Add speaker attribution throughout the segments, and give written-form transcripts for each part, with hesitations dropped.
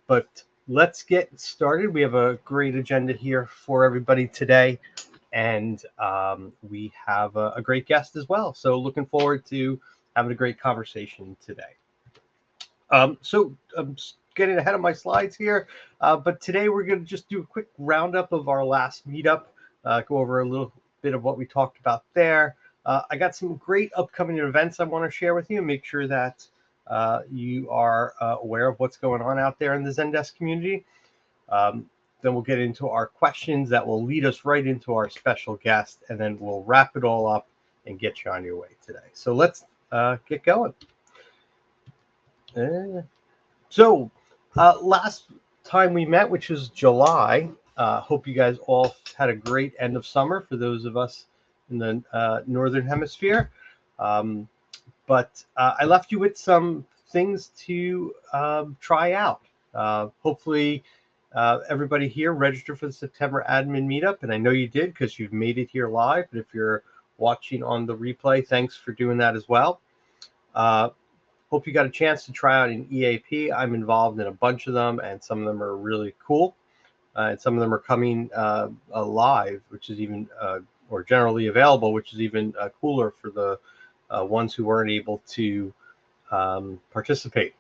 Speaker 1: But let's get started. We have a great agenda here for everybody today, and we have a great guest as well. So looking forward to having a great conversation today. So I'm getting ahead of my slides here, but today we're going to just do a quick roundup of our last meetup, go over a little bit of what we talked about there. I got some great upcoming events I want to share with you and make sure that you are aware of what's going on out there in the Zendesk community. Then we'll get into our questions that will lead us right into our special guest, and then we'll wrap it all up and get you on your way today. So let's get going. So last time we met, which was July, hope you guys all had a great end of summer for those of us in the Northern Hemisphere. But I left you with some things to try out. Hopefully everybody here registered for the September admin meetup, and I know you did because you've made it here live. But if you're watching on the replay, thanks for doing that as well. Hope you got a chance to try out an EAP. I'm involved in a bunch of them, and some of them are really cool. And some of them are coming live, which is even, or generally available, which is even cooler for the ones who weren't able to participate.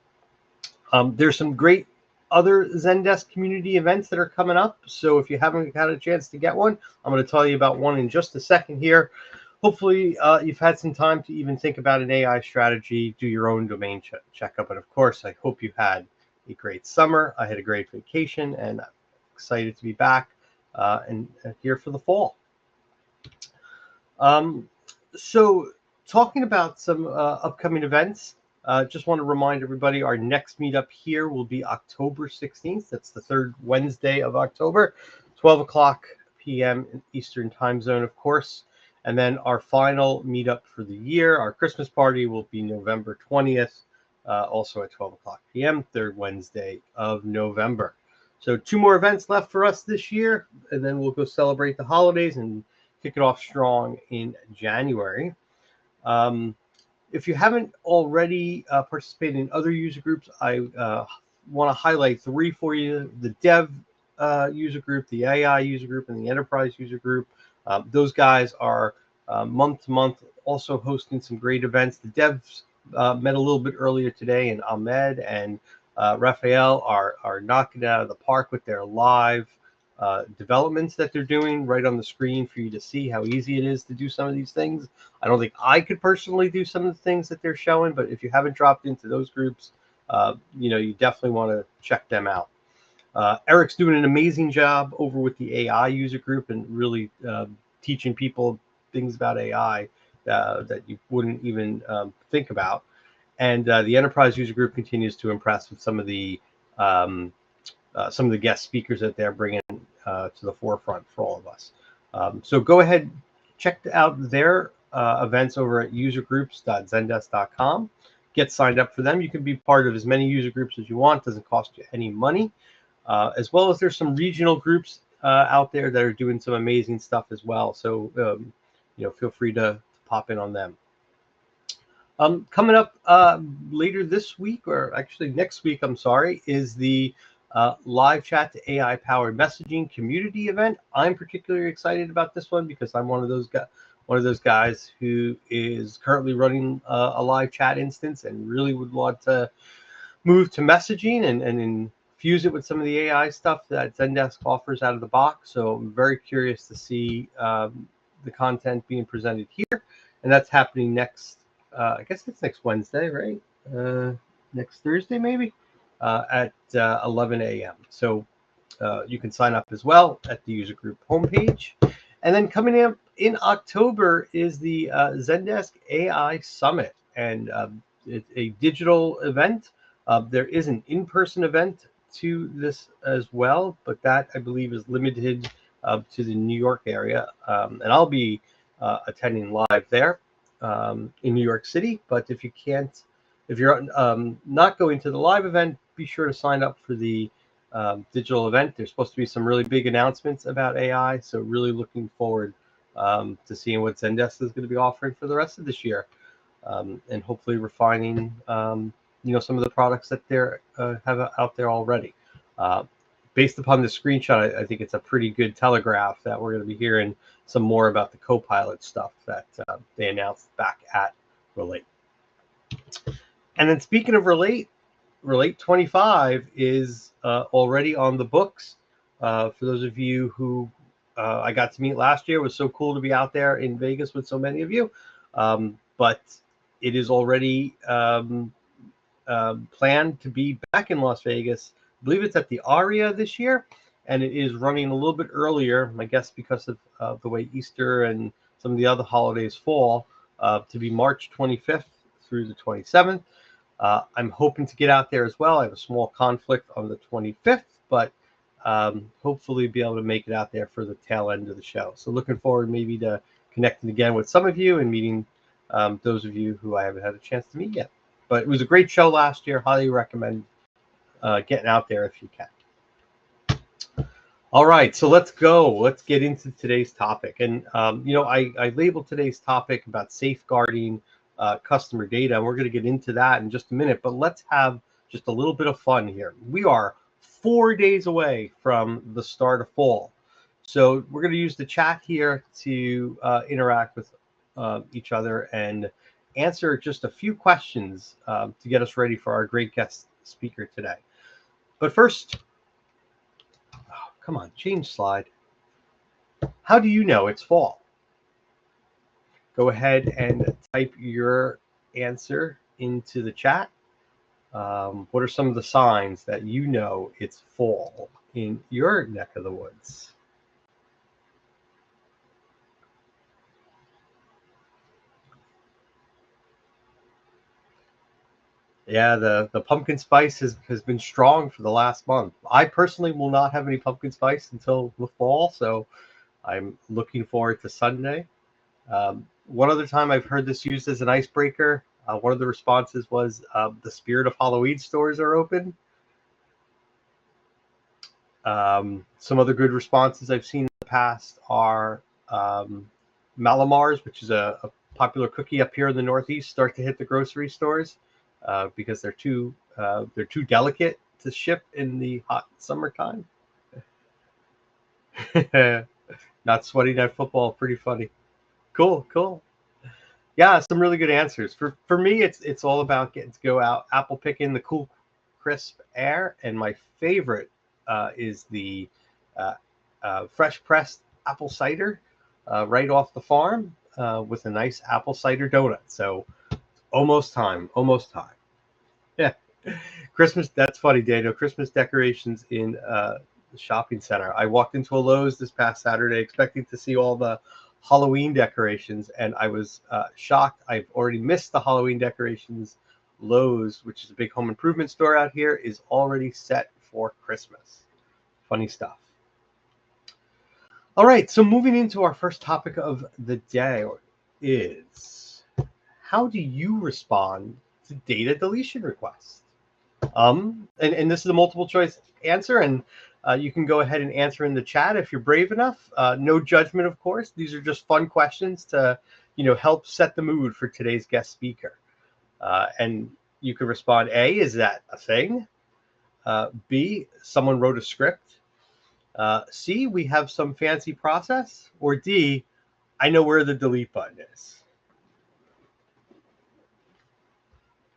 Speaker 1: There's some great other Zendesk community events that are coming up. So if you haven't had a chance to get one, I'm going to tell you about one in just a second here. Hopefully, you've had some time to even think about an AI strategy, do your own domain checkup. And of course, I hope you had a great summer. I had a great vacation, and I'm excited to be back and here for the fall. So talking about some upcoming events, just want to remind everybody our next meetup here will be October 16th. That's the third Wednesday of October, 12 o'clock p.m. Eastern time zone, of course. And then our final meetup for the year, our Christmas party, will be November 20th, also at 12 o'clock p.m., third Wednesday of November. So 2 more events left for us this year, and then we'll go celebrate the holidays and kick it off strong in January. If you haven't already participated in other user groups, I want to highlight 3 for you: the Dev user group, the AI user group, and the Enterprise user group. Those guys are month to month also hosting some great events. The devs met a little bit earlier today, and Ahmed and Raphael are knocking it out of the park with their live developments that they're doing right on the screen for you to see how easy it is to do some of these things. I don't think I could personally do some of the things that they're showing, but if you haven't dropped into those groups, you definitely want to check them out. Eric's doing an amazing job over with the AI user group and really teaching people things about AI that you wouldn't even think about. And the Enterprise user group continues to impress with some of the guest speakers that they're bringing to the forefront for all of us. So go ahead, check out their events over at usergroups.zendesk.com. Get signed up for them. You can be part of as many user groups as you want. It doesn't cost you any money. As well as there's some regional groups out there that are doing some amazing stuff as well. So, feel free to pop in on them. Coming up later this week, or actually next week, is the live chat to AI-powered messaging community event. I'm particularly excited about this one because I'm one of those guys who is currently running a live chat instance and really would want to move to messaging and infuse it with some of the AI stuff that Zendesk offers out of the box. So I'm very curious to see the content being presented here, and that's happening next. I guess it's next Wednesday, right? Next Thursday, maybe, at 11 a.m. So you can sign up as well at the user group homepage. And then coming up in October is the Zendesk AI Summit, and it's a digital event. There is an in-person event to this as well, but that I believe is limited to the New York area, and I'll be attending live there in New York City. But if you're not going to the live event, be sure to sign up for the digital event. There's supposed to be some really big announcements about AI, so really looking forward to seeing what Zendesk is going to be offering for the rest of this year, and hopefully refining some of the products that they're have out there already. Based upon the screenshot, I think it's a pretty good telegraph that we're going to be hearing some more about the Copilot stuff that they announced back at Relate. And then speaking of Relate 25 is already on the books. For those of you who I got to meet last year, it was so cool to be out there in Vegas with so many of you. But it is already planned to be back in Las Vegas. I believe it's at the Aria this year, and it is running a little bit earlier, I guess because of the way Easter and some of the other holidays fall, to be March 25th through the 27th. I'm hoping to get out there as well. I have a small conflict on the 25th, but hopefully be able to make it out there for the tail end of the show. So looking forward maybe to connecting again with some of you and meeting those of you who I haven't had a chance to meet yet. But it was a great show last year. Highly recommend getting out there if you can. All right, so let's go. Let's get into today's topic. And, I labeled today's topic about safeguarding customer data, and we're going to get into that in just a minute. But let's have just a little bit of fun here. We are 4 days away from the start of fall. So we're going to use the chat here to interact with each other and answer just a few questions to get us ready for our great guest speaker today. But first, come on, change slide. How do you know it's fall? Go ahead and type your answer into the chat. What are some of the signs that you know it's fall in your neck of the woods? Yeah, the pumpkin spice has been strong for the last month. I personally will not have any pumpkin spice until the fall, so I'm looking forward to Sunday. One other time I've heard this used as an icebreaker. One of the responses was the Spirit of Halloween stores are open. Some other good responses I've seen in the past are Malamars, which is a popular cookie up here in the Northeast, start to hit the grocery stores because they're too delicate to ship in the hot summertime. Not sweating at football, pretty funny. Cool. Yeah, some really good answers. For me, it's all about getting to go out apple picking, the cool, crisp air, and my favorite is the fresh pressed apple cider right off the farm with a nice apple cider donut. So almost time. Yeah, Christmas. That's funny, Daniel. Christmas decorations in the shopping center. I walked into a Lowe's this past Saturday expecting to see all the Halloween decorations, and I was shocked. I've already missed the Halloween decorations. Lowe's, which is a big home improvement store out here, is already set for Christmas. Funny stuff. All right, so moving into our first topic of the day is, how do you respond to data deletion requests? And this is a multiple choice answer, and you can go ahead and answer in the chat if you're brave enough. No judgment, of course. These are just fun questions to, help set the mood for today's guest speaker. And you can respond: A, is that a thing? B, someone wrote a script. C, we have some fancy process. Or D, I know where the delete button is.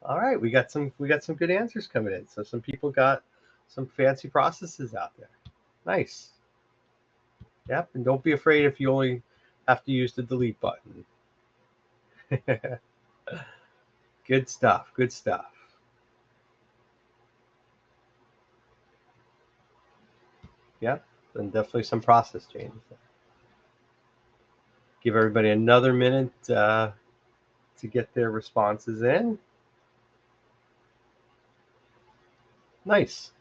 Speaker 1: All right, we got some good answers coming in. So some people got some fancy processes out there. Nice. Yep, and don't be afraid if you only have to use the delete button. Good stuff. Yep, and definitely some process changes. Give everybody another minute to get their responses in. Nice.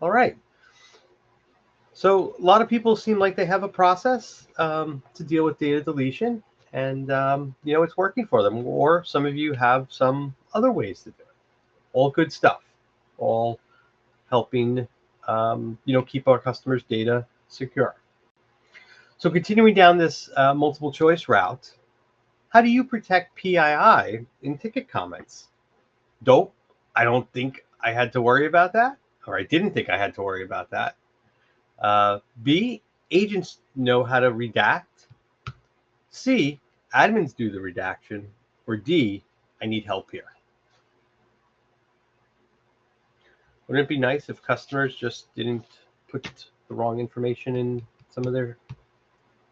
Speaker 1: All right. So a lot of people seem like they have a process to deal with data deletion, and it's working for them. Or some of you have some other ways to do it. All good stuff. All helping keep our customers' data secure. So continuing down this multiple choice route, how do you protect PII in ticket comments? Dope, I don't think I had to worry about that, or I didn't think I had to worry about that. B, agents know how to redact. C, admins do the redaction. Or D, I need help here. Wouldn't it be nice if customers just didn't put the wrong information in some of their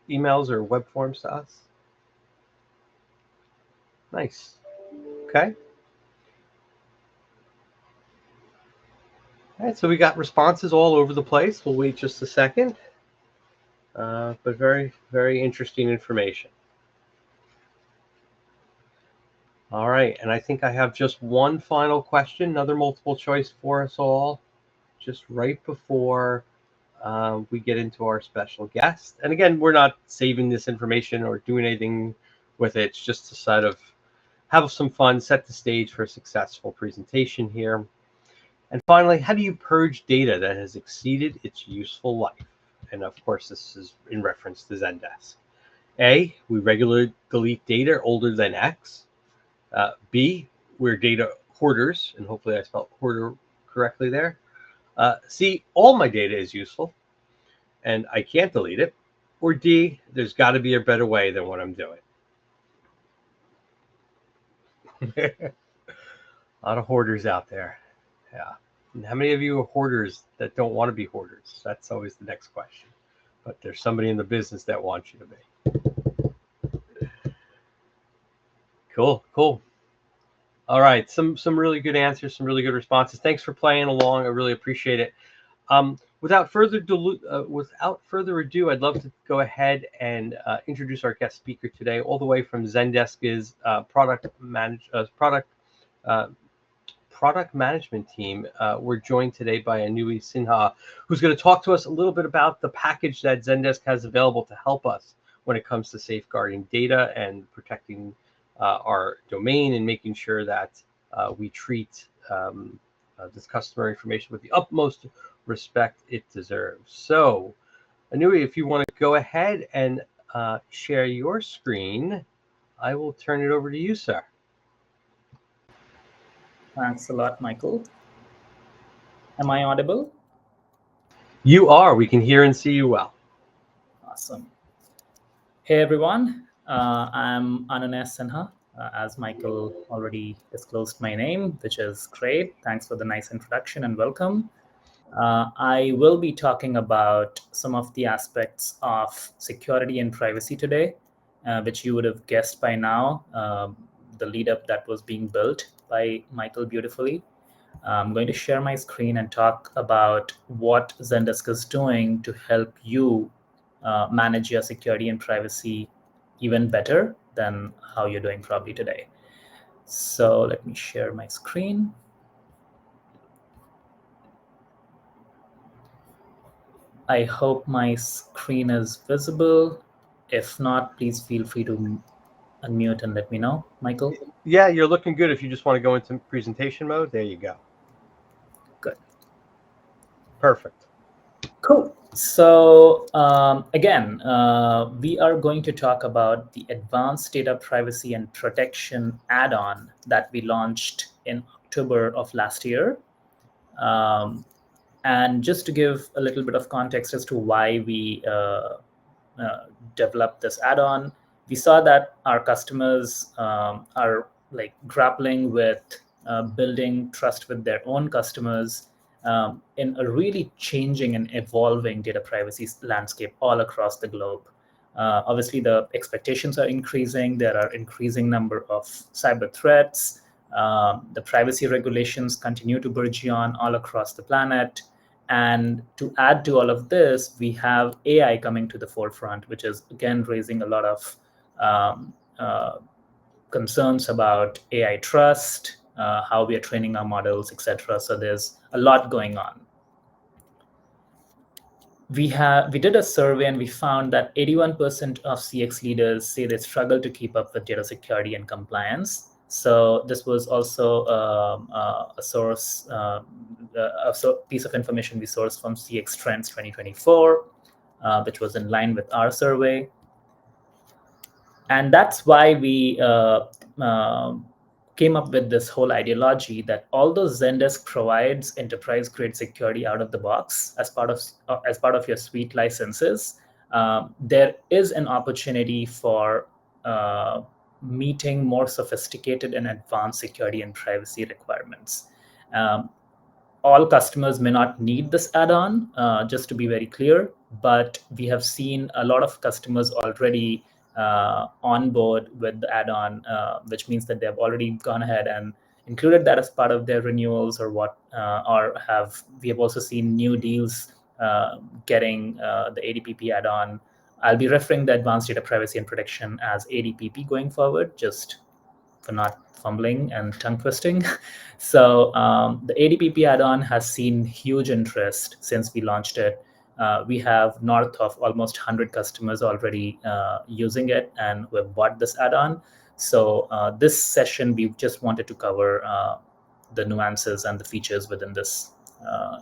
Speaker 1: emails or web forms to us? Nice. Okay. All right, so we got responses all over the place. We'll wait just a second. But very, very interesting information. All right, and I think I have just one final question, another multiple choice for us all, just right before we get into our special guest. And again, we're not saving this information or doing anything with it. It's just to sort of have some fun, set the stage for a successful presentation here. And finally, how do you purge data that has exceeded its useful life? And of course, this is in reference to Zendesk. A, we regularly delete data older than X. B, we're data hoarders, and hopefully I spelled hoarder correctly there. C, all my data is useful, and I can't delete it. Or D, there's got to be a better way than what I'm doing. A lot of hoarders out there. Yeah. And how many of you are hoarders that don't want to be hoarders? That's always the next question. But there's somebody in the business that wants you to be. Cool. All right, some really good answers, some really good responses. Thanks for playing along. I really appreciate it. Without further ado, I'd love to go ahead and introduce our guest speaker today, all the way from Zendesk's product management team. We're joined today by Anunay Sinha, who's going to talk to us a little bit about the package that Zendesk has available to help us when it comes to safeguarding data and protecting our domain and making sure that we treat this customer information with the utmost respect it deserves. So, Anunay, if you want to go ahead and share your screen, I will turn it over to you, sir.
Speaker 2: Thanks a lot, Michael. Am I audible?
Speaker 1: You are. We can hear and see you well.
Speaker 2: Awesome. Hey, everyone. I'm Anunay Sinha. As Michael already disclosed my name, which is great. Thanks for the nice introduction and welcome. I will be talking about some of the aspects of security and privacy today, which you would have guessed by now, the lead up that was being built by Michael beautifully. I'm going to share my screen and talk about what Zendesk is doing to help you manage your security and privacy even better than how you're doing probably today. So let me share my screen. I hope my screen is visible. If not, please feel free to unmute and let me know, Michael.
Speaker 1: Yeah, you're looking good. If you just want to go into presentation mode, there you go.
Speaker 2: Good.
Speaker 1: Perfect.
Speaker 2: Cool. So again, we are going to talk about the Advanced Data Privacy and Protection add-on that we launched in October of last year. And just to give a little bit of context as to why we developed this add-on, we saw that our customers are like grappling with building trust with their own customers in a really changing and evolving data privacy landscape all across the globe. Obviously, the expectations are increasing. There are increasing number of cyber threats. The privacy regulations continue to burgeon all across the planet. And to add to all of this, we have AI coming to the forefront, which is, again, raising a lot of concerns about AI trust, how we are training our models, etc. So there's a lot going on. We did a survey and we found that 81% of CX leaders say they struggle to keep up with data security and compliance. So this was also a source, a piece of information we sourced from CX Trends 2024, which was in line with our survey. And that's why we came up with this whole ideology that although Zendesk provides enterprise-grade security out of the box as part of your suite licenses, there is an opportunity for meeting more sophisticated and advanced security and privacy requirements. All customers may not need this add-on, just to be very clear, but we have seen a lot of customers already on board with the add-on, which means that they have already gone ahead and included that as part of their renewals, or we have also seen new deals getting the ADPP add-on. I'll be referring to Advanced Data Privacy and Protection as ADPP going forward, just for not fumbling and tongue twisting. So the ADPP add-on has seen huge interest since we launched it. We have north of almost 100 customers already using it and who have bought this add-on. So this session, we just wanted to cover the nuances and the features within this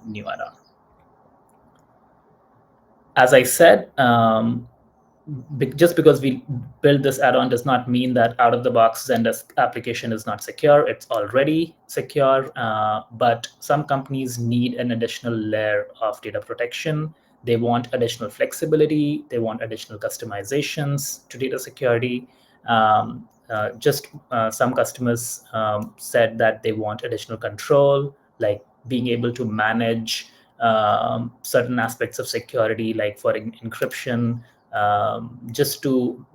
Speaker 2: new add-on. As I said, just because we build this add-on does not mean that out of the box Zendesk application is not secure. It's already secure, but some companies need an additional layer of data protection. They want additional flexibility. They want additional customizations to data security. Some customers said that they want additional control, like being able to manage certain aspects of security, like for encryption, just to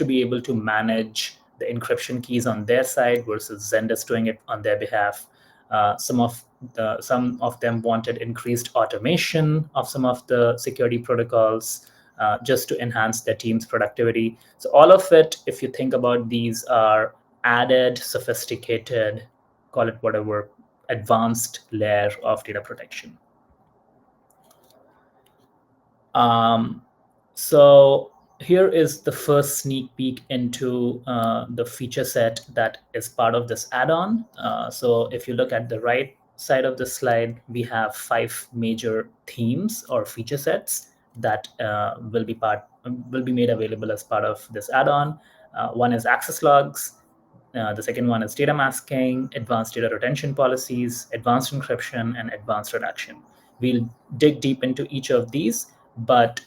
Speaker 2: be able to manage the encryption keys on their side versus Zendesk doing it on their behalf. Some of them wanted increased automation of some of the security protocols, just to enhance their team's productivity. So all of it, if you think about these, are added, sophisticated, call it whatever, advanced layer of data protection. So here is the first sneak peek into the feature set that is part of this add-on. So if you look at the right side of the slide, we have 5 major themes or feature sets that will be made available as part of this add-on. One is access logs. The second one is data masking, advanced data retention policies, advanced encryption, and advanced redaction. We'll dig deep into each of these, but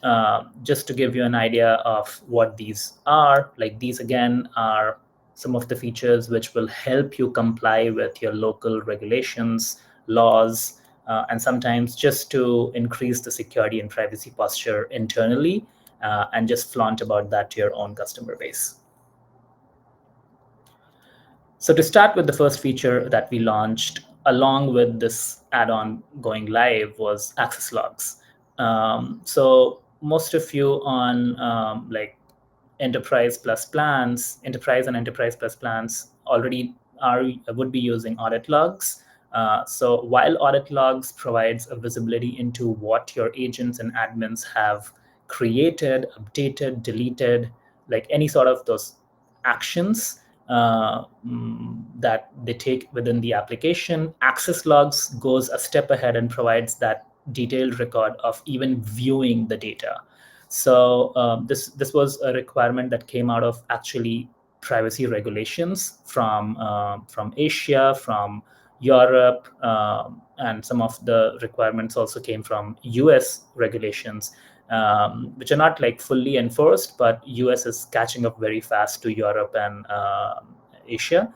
Speaker 2: just to give you an idea of what these are, like these again are some of the features which will help you comply with your local regulations, laws, and sometimes just to increase the security and privacy posture internally, and just flaunt about that to your own customer base. So to start with, the first feature that we launched along with this add-on going live was access logs. So most of you on like enterprise and enterprise plus plans already would be using audit logs. So while audit logs provides a visibility into what your agents and admins have created, updated, deleted, like any sort of those actions that they take within the application, access logs goes a step ahead and provides that detailed record of even viewing the data. So this was a requirement that came out of actually privacy regulations from Asia, from Europe, and some of the requirements also came from US regulations, which are not like fully enforced, but US is catching up very fast to Europe and Asia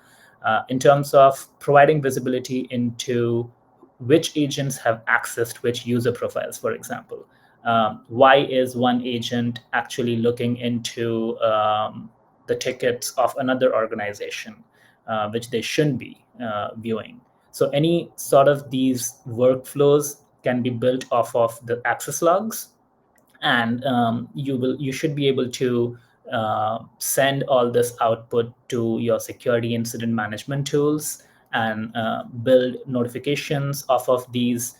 Speaker 2: in terms of providing visibility into which agents have accessed which user profiles, for example. Why is one agent actually looking into the tickets of another organization, which they shouldn't be viewing? So any sort of these workflows can be built off of the access logs, and you should be able to send all this output to your security incident management tools and build notifications off of these,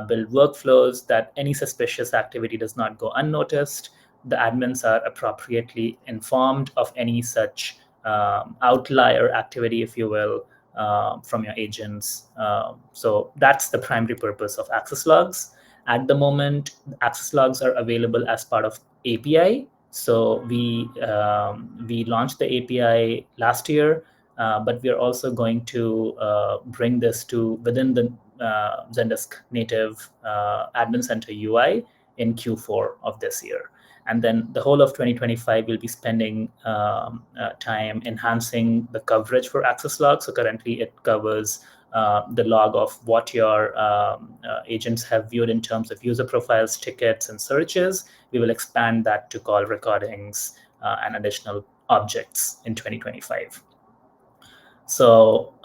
Speaker 2: build workflows that any suspicious activity does not go unnoticed. The admins are appropriately informed of any such outlier activity, if you will, from your agents. So that's the primary purpose of access logs. At the moment, access logs are available as part of API. So we launched the API last year. but we are also going to bring this to within the Zendesk native admin center UI in Q4 of this year. And then the whole of 2025 will be spending time enhancing the coverage for access logs. So currently it covers the log of what your agents have viewed in terms of user profiles, tickets, and searches. We will expand that to call recordings and additional objects in 2025. So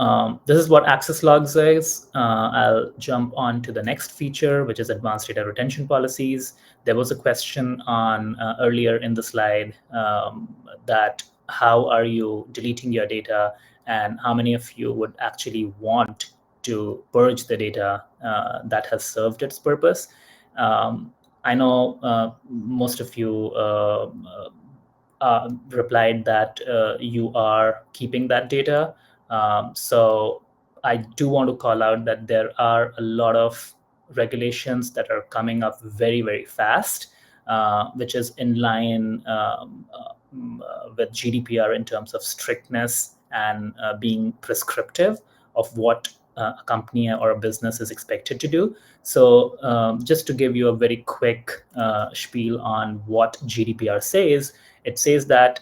Speaker 2: this is what access logs is. I'll jump on to the next feature, which is advanced data retention policies. There was a question on earlier in the slide that how are you deleting your data, and how many of you would actually want to purge the data that has served its purpose. I know most of you replied that you are keeping that data. So I do want to call out that there are a lot of regulations that are coming up very, very fast, which is in line with GDPR in terms of strictness and being prescriptive of what a company or a business is expected to do. So just to give you a very quick spiel on what GDPR says, it says that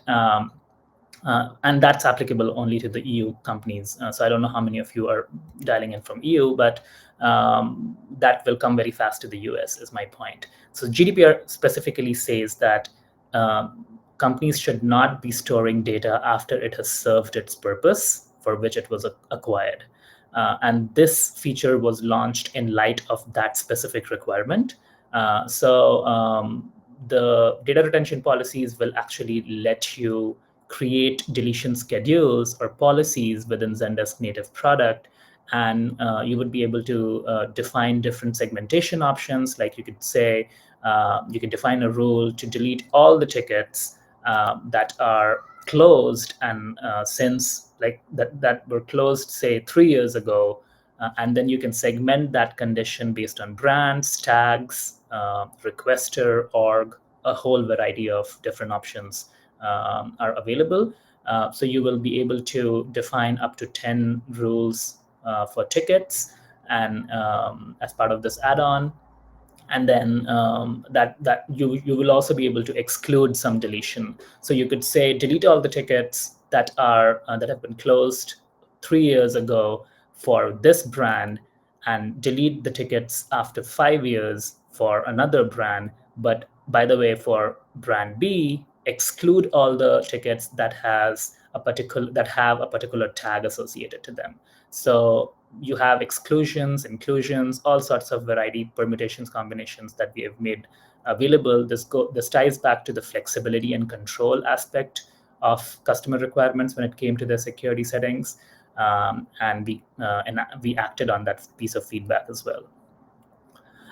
Speaker 2: and that's applicable only to the EU companies. So I don't know how many of you are dialing in from EU, but that will come very fast to the US is my point. So GDPR specifically says that companies should not be storing data after it has served its purpose for which it was acquired. And this feature was launched in light of that specific requirement. The data retention policies will actually let you create deletion schedules or policies within Zendesk native product. And you would be able to define different segmentation options. Like you could say, you can define a rule to delete all the tickets that are closed and since like that were closed, say 3 years ago. And then you can segment that condition based on brands, tags, requester, org, a whole variety of different options are available. So you will be able to define up to 10 rules for tickets and as part of this add-on. And then that you will also be able to exclude some deletion. So you could say delete all the tickets that are that have been closed 3 years ago for this brand, and delete the tickets after 5 years for another brand. But by the way, for brand B, exclude all the tickets that have a particular tag associated to them. So you have exclusions, inclusions, all sorts of variety, permutations, combinations that we have made available. This ties back to the flexibility and control aspect of customer requirements when it came to their security settings, and we acted on that piece of feedback as well.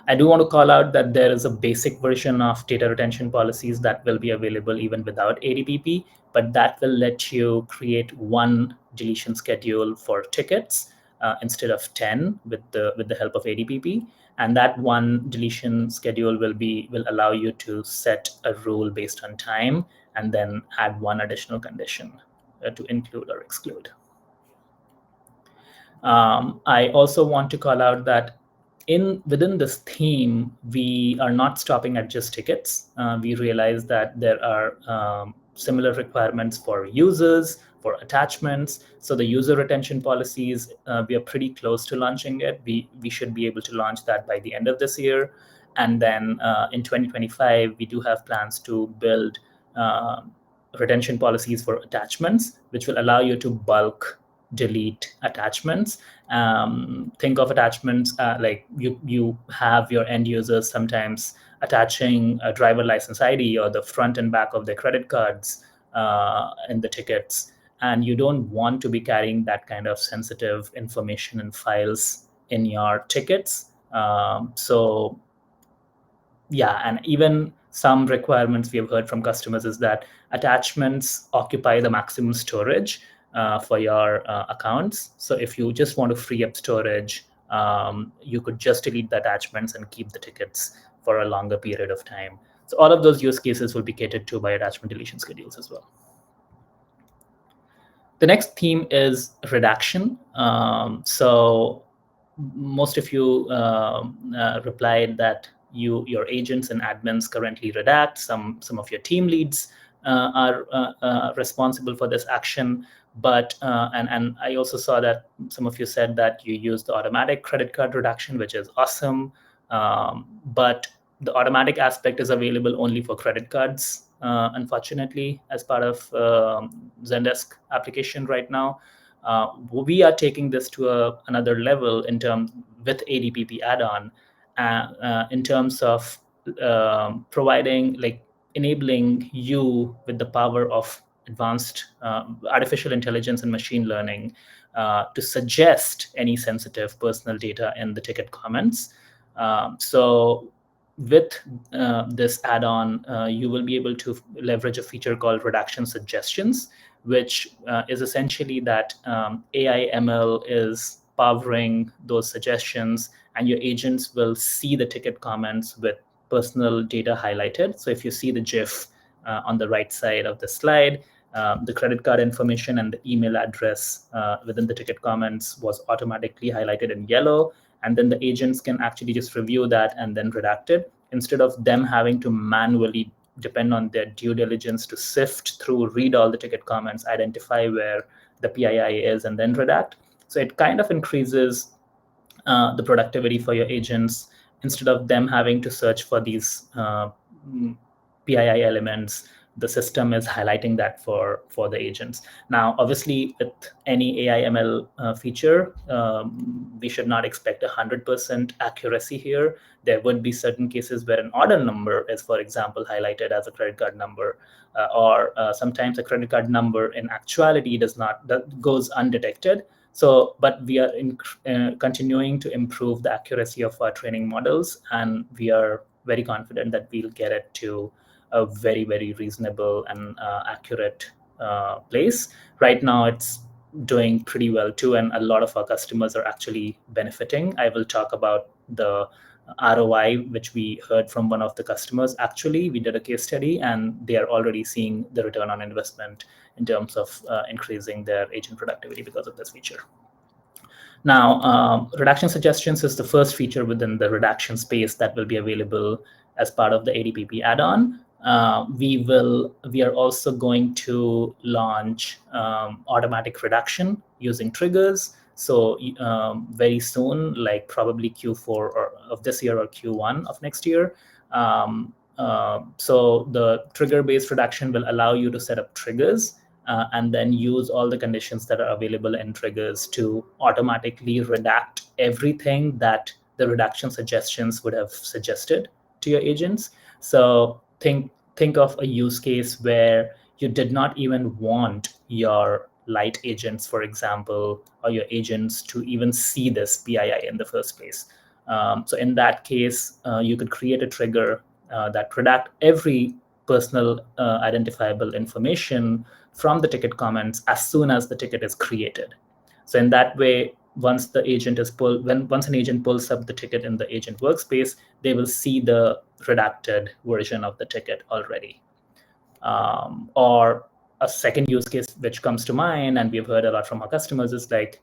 Speaker 2: I do want to call out that there is a basic version of data retention policies that will be available even without ADPP, but that will let you create one deletion schedule for tickets instead of 10 with the help of ADPP. And that one deletion schedule will allow you to set a rule based on time and then add one additional condition to include or exclude. I also want to call out that within this theme, we are not stopping at just tickets. We realize that there are similar requirements for users, for attachments. So the user retention policies, we are pretty close to launching it. We should be able to launch that by the end of this year. And then in 2025, we do have plans to build retention policies for attachments, which will allow you to bulk delete attachments. Think of attachments like you have your end users sometimes attaching a driver license ID or the front and back of their credit cards in the tickets, and you don't want to be carrying that kind of sensitive information and files in your tickets. So yeah, and even some requirements we have heard from customers is that attachments occupy the maximum storage for your accounts. So if you just want to free up storage, you could just delete the attachments and keep the tickets for a longer period of time. So all of those use cases will be catered to by attachment deletion schedules as well. The next theme is redaction. So most of you replied that your agents and admins currently redact. Some of your team leads are responsible for this action. But and I also saw that some of you said that you use the automatic credit card redaction, which is awesome. But the automatic aspect is available only for credit cards, unfortunately, as part of Zendesk application right now. We are taking this to another level in terms with ADPP add-on, in terms of providing, like, enabling you with the power of advanced artificial intelligence and machine learning to suggest any sensitive personal data in the ticket comments. So with this add-on, you will be able to leverage a feature called redaction suggestions, which is essentially that AI ML is powering those suggestions, and your agents will see the ticket comments with personal data highlighted. So if you see the GIF on the right side of the slide, the credit card information and the email address within the ticket comments was automatically highlighted in yellow. And then the agents can actually just review that and then redact it, instead of them having to manually depend on their due diligence to sift through, read all the ticket comments, identify where the PII is, and then redact. So it kind of increases the productivity for your agents. Instead of them having to search for these PII elements, the system is highlighting that for the agents. Now, obviously, with any AI ML feature, we should not expect 100% accuracy here. There would be certain cases where an order number is, for example, highlighted as a credit card number, or sometimes a credit card number in actuality that goes undetected. So, but we are continuing to improve the accuracy of our training models, and we are very confident that we'll get it to a very, very reasonable and accurate place. Right now, it's doing pretty well too, and a lot of our customers are actually benefiting. I will talk about the ROI, which we heard from one of the customers. Actually, we did a case study, and they are already seeing the return on investment in terms of increasing their agent productivity because of this feature. Now, redaction suggestions is the first feature within the redaction space that will be available as part of the ADPP add-on. We are also going to launch automatic redaction using triggers. So very soon, like probably Q4 of this year or Q1 of next year. So the trigger-based redaction will allow you to set up triggers and then use all the conditions that are available in triggers to automatically redact everything that the redaction suggestions would have suggested to your agents. So think of a use case where you did not even want your light agents, for example, or your agents to even see this PII in the first place. So in that case, you could create a trigger that redact every personal identifiable information from the ticket comments as soon as the ticket is created. So in that way, once an agent pulls up the ticket in the agent workspace, they will see the redacted version of the ticket already. Or a second use case which comes to mind, and we've heard a lot from our customers, is like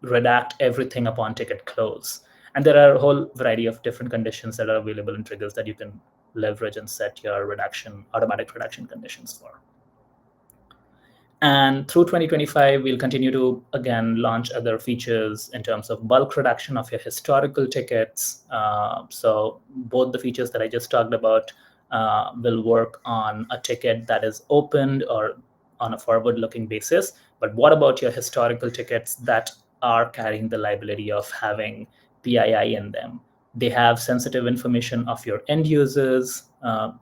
Speaker 2: redact everything upon ticket close. And there are a whole variety of different conditions that are available in triggers that you can leverage and set your automatic redaction conditions for. And through 2025, we'll continue to, again, launch other features in terms of bulk redaction of your historical tickets. So both the features that I just talked about will work on a ticket that is opened or on a forward-looking basis. But what about your historical tickets that are carrying the liability of having PII in them? They have sensitive information of your end users,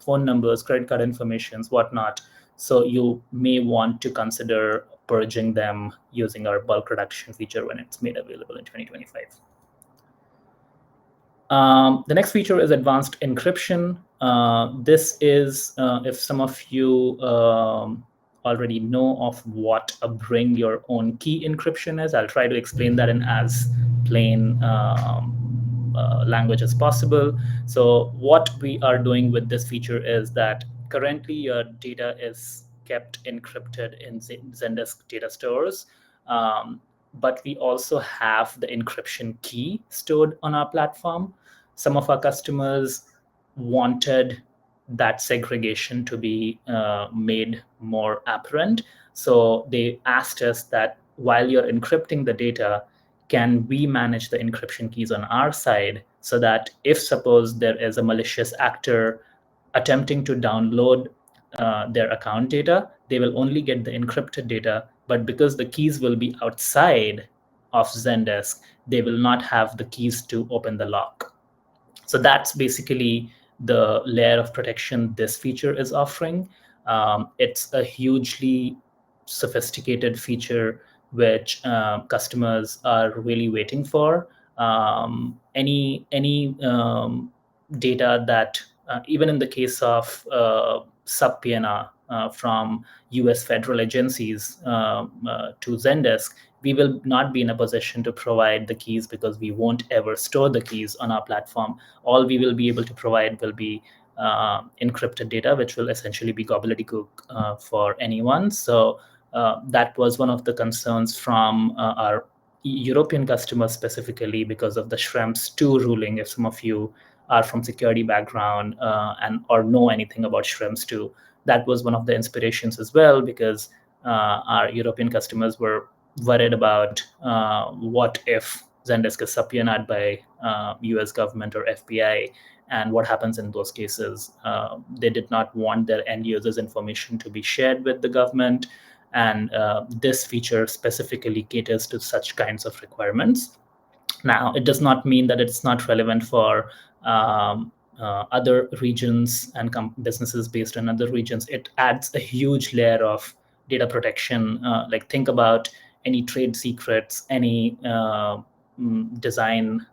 Speaker 2: phone numbers, credit card informations, whatnot. So you may want to consider purging them using our bulk redaction feature when it's made available in 2025. The next feature is advanced encryption. This is, if some of you already know of what a bring your own key encryption is, I'll try to explain that in as plain language as possible. So what we are doing with this feature is that currently your data is kept encrypted in Zendesk data stores. But we also have the encryption key stored on our platform. Some of our customers wanted that segregation to be made more apparent. So they asked us that while you're encrypting the data, can we manage the encryption keys on our side so that if suppose there is a malicious actor attempting to download their account data, they will only get the encrypted data, but because the keys will be outside of Zendesk, they will not have the keys to open the lock. So that's basically the layer of protection this feature is offering. It's a hugely sophisticated feature which customers are really waiting for. Any data that, even in the case of subpoena from US federal agencies to Zendesk, we will not be in a position to provide the keys because we won't ever store the keys on our platform. All we will be able to provide will be encrypted data, which will essentially be gobbledygook for anyone. So that was one of the concerns from our European customers specifically because of the Schrems 2 ruling. If some of you are from security background and or know anything about Schrems 2, that was one of the inspirations as well, because our European customers were worried about what if Zendesk is subpoenaed by US government or FBI, and what happens in those cases. They did not want their end users' information to be shared with the government, and this feature specifically caters to such kinds of requirements. Now, it does not mean that it's not relevant for other regions and businesses based on other regions. It adds a huge layer of data protection. Like think about any trade secrets, any design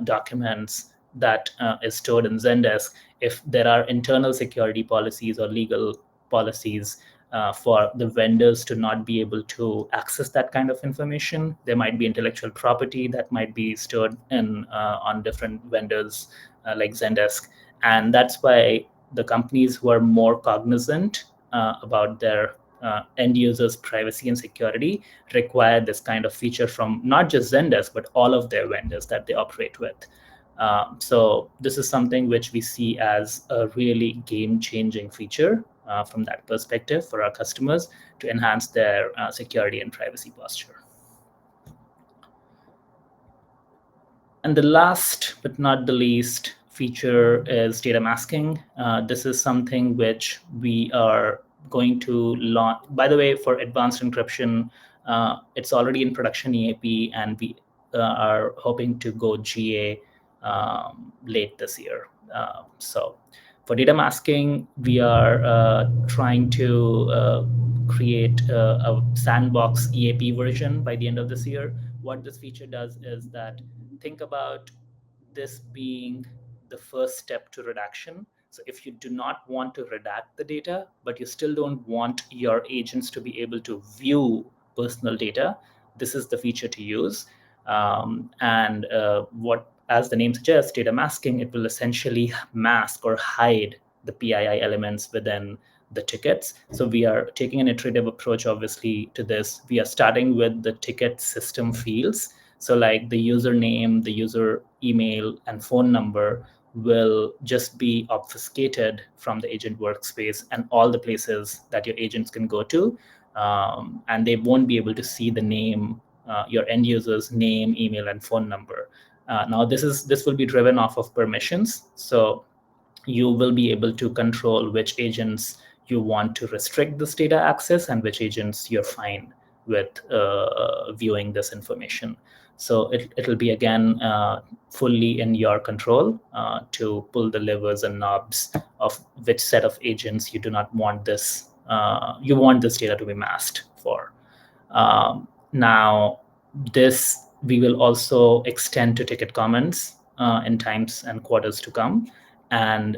Speaker 2: documents that is stored in Zendesk. If there are internal security policies or legal policies for the vendors to not be able to access that kind of information, there might be intellectual property that might be stored in on different vendors like Zendesk. And that's why the companies who are more cognizant about their end users' privacy and security require this kind of feature from not just Zendesk, but all of their vendors that they operate with. So this is something which we see as a really game-changing feature from that perspective for our customers to enhance their security and privacy posture. And the last but not the least feature is data masking. This is something which we are going to launch. By the way, for advanced encryption, it's already in production EAP, and we are hoping to go GA late this year. So for data masking, we are trying to create a sandbox EAP version by the end of this year. What this feature does is that, think about this being the first step to redaction. So if you do not want to redact the data, but you still don't want your agents to be able to view personal data, this is the feature to use. And what, as the name suggests, data masking, it will essentially mask or hide the PII elements within the tickets. So we are taking an iterative approach, obviously, to this. We are starting with the ticket system fields. So like the username, the user email, and phone number will just be obfuscated from the agent workspace and all the places that your agents can go to. And they won't be able to see the name, your end user's name, email, and phone number. Now, this will be driven off of permissions. So you will be able to control which agents you want to restrict this data access and which agents you're fine with viewing this information. So it'll be, again, fully in your control to pull the levers and knobs of which set of agents you do not want this, you want this data to be masked for. Now, this we will also extend to ticket comments in times and quarters to come. And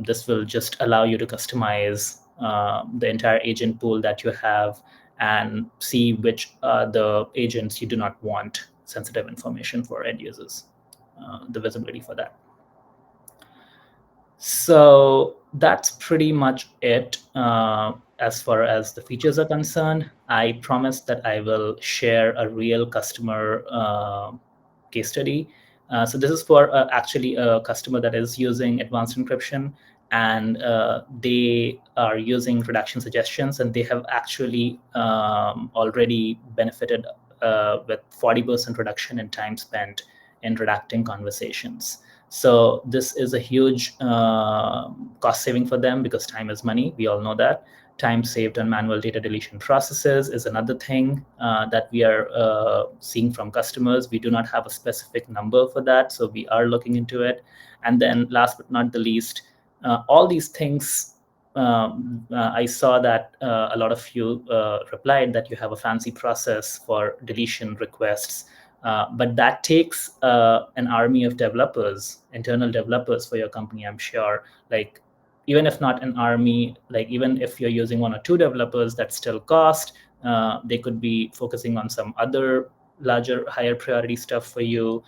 Speaker 2: this will just allow you to customize the entire agent pool that you have and see which the agents you do not want sensitive information for end users, the visibility for that. So that's pretty much it. as far as the features are concerned, I promised that I will share a real customer case study. So this is for actually a customer that is using advanced encryption, and they are using redaction suggestions, and they have actually already benefited with 40% reduction in time spent in redacting conversations. So this is a huge cost saving for them, because time is money. We all know that. Time saved on manual data deletion processes is another thing that we are seeing from customers. We do not have a specific number for that, so we are looking into it. And then last but not the least, all these things, I saw that a lot of you replied that you have a fancy process for deletion requests. But that takes an army of developers, internal developers for your company, I'm sure. Like, even if not an army, like even if you're using 1 or 2 developers, that's still cost. They could be focusing on some other larger, higher priority stuff for you.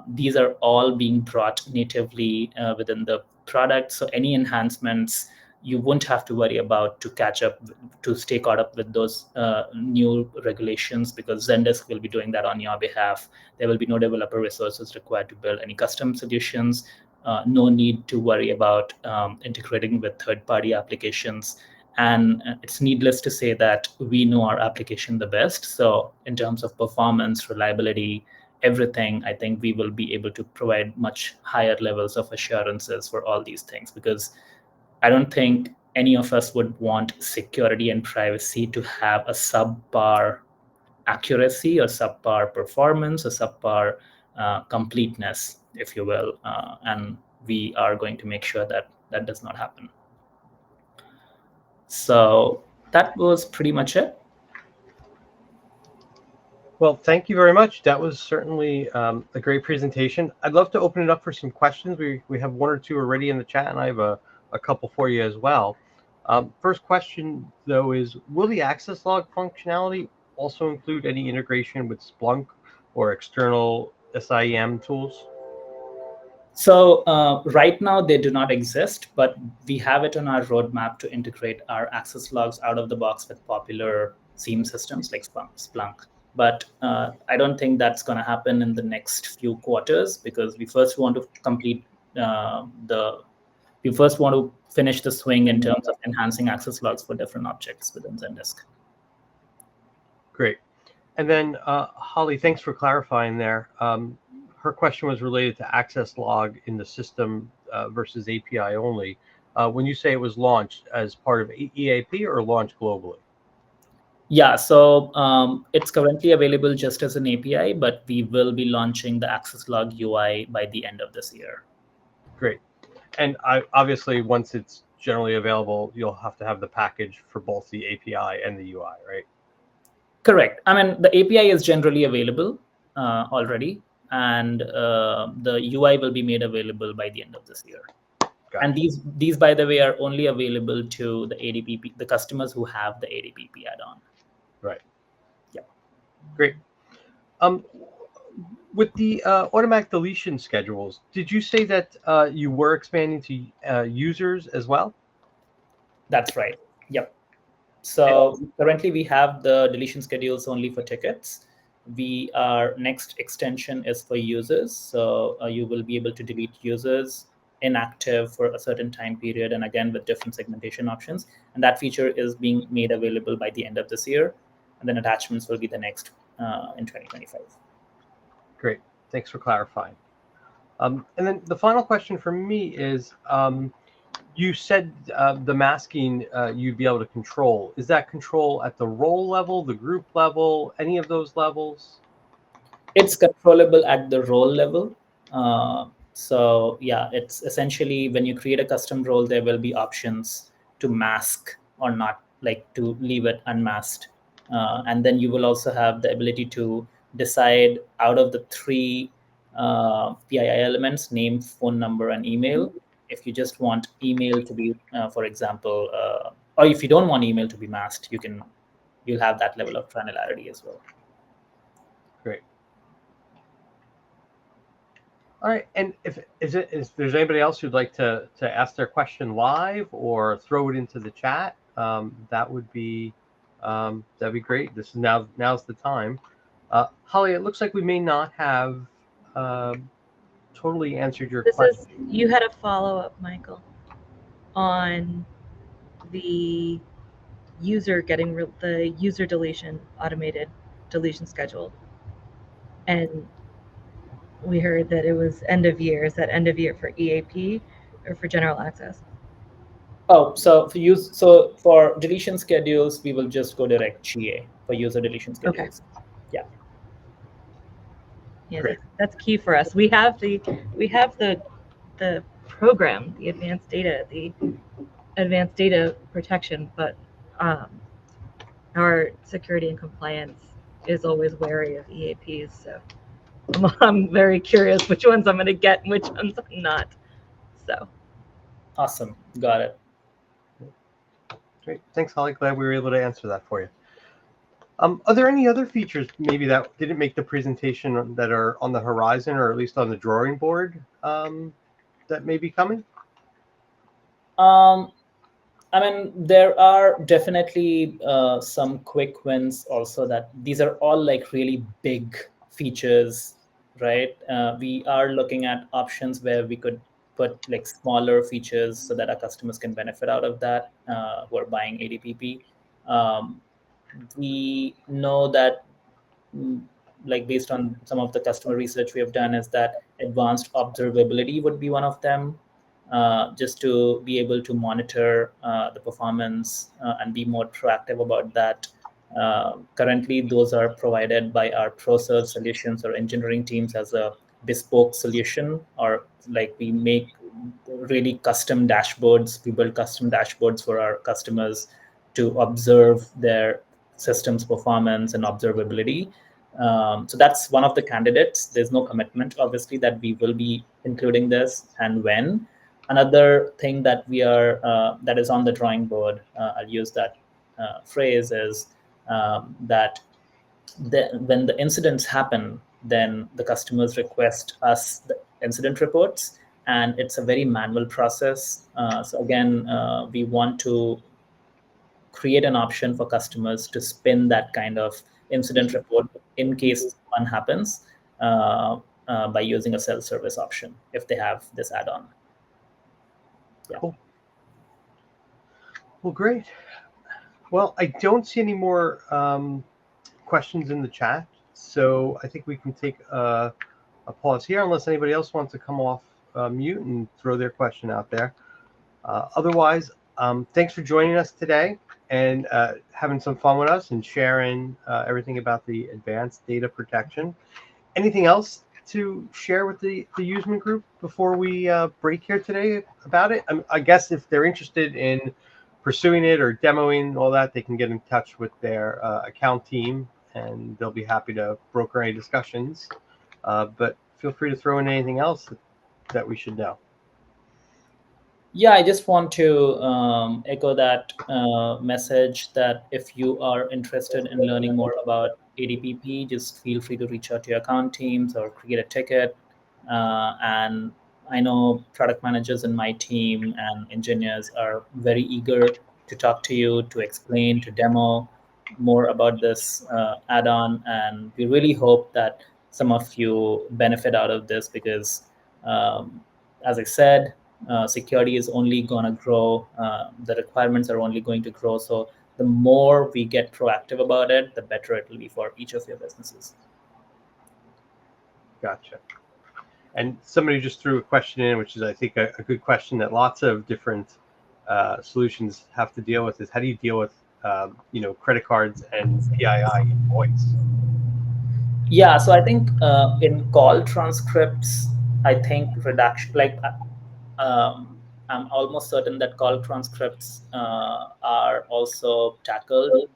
Speaker 2: These are all being brought natively within the product. So any enhancements, you won't have to worry about to catch up, to stay caught up with those new regulations, because Zendesk will be doing that on your behalf. There will be no developer resources required to build any custom solutions. No need to worry about integrating with third-party applications. And it's needless to say that we know our application the best. So in terms of performance, reliability, everything, I think we will be able to provide much higher levels of assurances for all these things, because I don't think any of us would want security and privacy to have a subpar accuracy or subpar performance or subpar completeness, if you will. And we are going to make sure that that does not happen. So that was pretty much it.
Speaker 1: Well, thank you very much. That was certainly a great presentation. I'd love to open it up for some questions. We have 1 or 2 already in the chat, and I have a couple for you as well. First question, though, is will the access log functionality also include any integration with Splunk or external SIEM tools?
Speaker 2: So right now they do not exist, but we have it on our roadmap to integrate our access logs out of the box with popular SIEM systems like Splunk. But I don't think that's going to happen in the next few quarters, because we first want to complete we first want to finish the swing in terms of enhancing access logs for different objects within Zendesk.
Speaker 1: Great. And then Holly, thanks for clarifying there. Her question was related to access log in the system versus API only. When you say it was launched as part of EAP or launched globally?
Speaker 2: Yeah, so it's currently available just as an API, but we will be launching the access log UI by the end of this year.
Speaker 1: Great. And obviously, once it's generally available, you'll have to have the package for both the API and the UI, right?
Speaker 2: Correct. I mean, the API is generally available already, and the UI will be made available by the end of this year. Gotcha. And these, by the way, are only available to the ADPP, the customers who have the ADPP add-on.
Speaker 1: Right.
Speaker 2: Yeah.
Speaker 1: Great. With the automatic deletion schedules, did you say that you were expanding to users as well?
Speaker 2: That's right. Yep. So currently we have the deletion schedules only for tickets. Our next extension is for users. So you will be able to delete users inactive for a certain time period, and again with different segmentation options. And that feature is being made available by the end of this year. And then attachments will be the next in 2025.
Speaker 1: Great. Thanks for clarifying. And then the final question for me is, you said the masking you'd be able to control. Is that control at the role level, the group level, any of those levels?
Speaker 2: It's controllable at the role level. So yeah, it's essentially when you create a custom role, there will be options to mask or not, like to leave it unmasked. And then you will also have the ability to decide out of the 3 PII elements, name, phone number, and email. If you just want email to be, for example, or if you don't want email to be masked, you'll have that level of granularity as well.
Speaker 1: Great. All right, and if there's anybody else who'd like to ask their question live or throw it into the chat, that would be that'd be great. This is now's the time. Holly, it looks like we may not have totally answered your question.
Speaker 3: You had a follow-up, Michael, on the user getting the user deletion, automated deletion schedule. And we heard that it was end of year. Is that end of year for EAP or for general access?
Speaker 2: Oh, so for deletion schedules, we will just go direct GA for user deletion schedules. Okay. Yeah.
Speaker 3: Yeah, that's key for us. We have the program, the advanced data protection, but our security and compliance is always wary of EAPs. So I'm very curious which ones I'm going to get and which ones I'm not. So
Speaker 2: awesome, got it.
Speaker 1: Great, thanks, Holly. Glad we were able to answer that for you. Are there any other features maybe that didn't make the presentation that are on the horizon, or at least on the drawing board, that may be coming?
Speaker 2: I mean, there are definitely some quick wins also. That these are all like really big features, right? We are looking at options where we could put like smaller features so that our customers can benefit out of that who are buying ADPP. We know that, like based on some of the customer research we have done, is that advanced observability would be one of them, just to be able to monitor the performance and be more proactive about that. Currently, those are provided by our ProServe solutions or engineering teams as a bespoke solution, or like we make really custom dashboards. We build custom dashboards for our customers to observe their system's performance and observability. So that's one of the candidates. There's no commitment, obviously, that we will be including this and when. Another thing that we are that is on the drawing board, I'll use that phrase, is that when the incidents happen, then the customers request us the incident reports, and it's a very manual process. So again, we want to create an option for customers to spin that kind of incident report in case one happens by using a self-service option if they have this add-on. Yeah.
Speaker 1: Cool. Well, great. Well, I don't see any more questions in the chat, so I think we can take a pause here unless anybody else wants to come off mute and throw their question out there. Otherwise, thanks for joining us today and having some fun with us and sharing everything about the advanced data protection. Anything else to share with the Usman group before we break here today about it? I guess if they're interested in pursuing it or demoing all that, they can get in touch with their account team, and they'll be happy to broker any discussions. But feel free to throw in anything else that we should know.
Speaker 2: Yeah, I just want to echo that message that if you are interested in learning more about ADPP, just feel free to reach out to your account teams or create a ticket. And I know product managers in my team and engineers are very eager to talk to you, to explain, to demo more about this add-on. And we really hope that some of you benefit out of this because, as I said, security is only going to grow. The requirements are only going to grow. So the more we get proactive about it, the better it will be for each of your businesses.
Speaker 1: Gotcha. And somebody just threw a question in, which is, I think, a good question that lots of different solutions have to deal with, is how do you deal with credit cards and PII in voice?
Speaker 2: Yeah, so I think in call transcripts, I think redaction, I'm almost certain that call transcripts are also tackled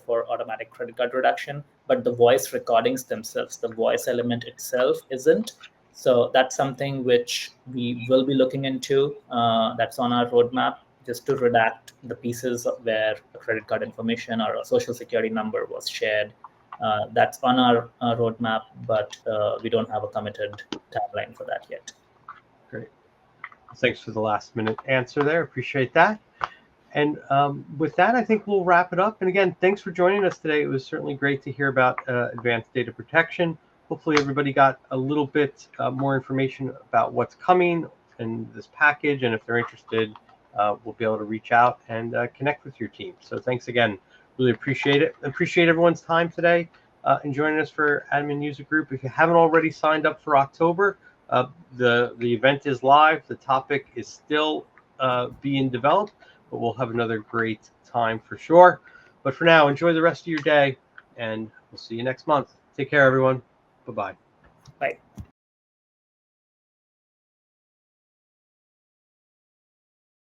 Speaker 2: for automatic credit card redaction, but the voice recordings themselves, the voice element itself isn't. So that's something which we will be looking into. That's on our roadmap, just to redact the pieces where a credit card information or a social security number was shared. That's on our roadmap, but we don't have a committed timeline for that yet.
Speaker 1: Great. Thanks for the last minute answer there. Appreciate that. And with that, I think we'll wrap it up. And again, thanks for joining us today. It was certainly great to hear about advanced data protection. Hopefully everybody got a little bit more information about what's coming in this package. And if they're interested, we'll be able to reach out and connect with your team. So thanks again. Really appreciate it. Appreciate everyone's time today and joining us for Admin User Group. If you haven't already signed up for October, the event is live. The topic is still being developed, but we'll have another great time for sure. But for now, enjoy the rest of your day, and we'll see you next month. Take care, everyone. Bye-bye.
Speaker 2: Bye.